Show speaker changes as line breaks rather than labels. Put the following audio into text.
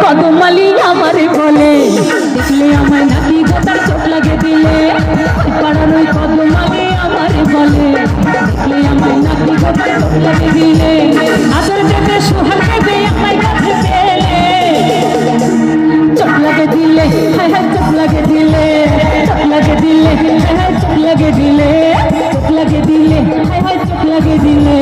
কদমালি আমারে বলে দেখলে আমায় নাকি গোটার চোখ লাগে দিলে পাড়ার ওই কদমালি আমারে বলে দেখলে আমায় নাকি গোটার চোখ লাগে দিলে আদর দেবে সোহাগ দেবে আমায় কাছে পেলে চোখ লাগে দিলে হায় হায় চোখ লাগে দিলে চোখ লাগে দিলে হায় হায় চোখ লাগে দিলে চোখ লাগে দিলে হায় হায় চোখ লাগে দিলে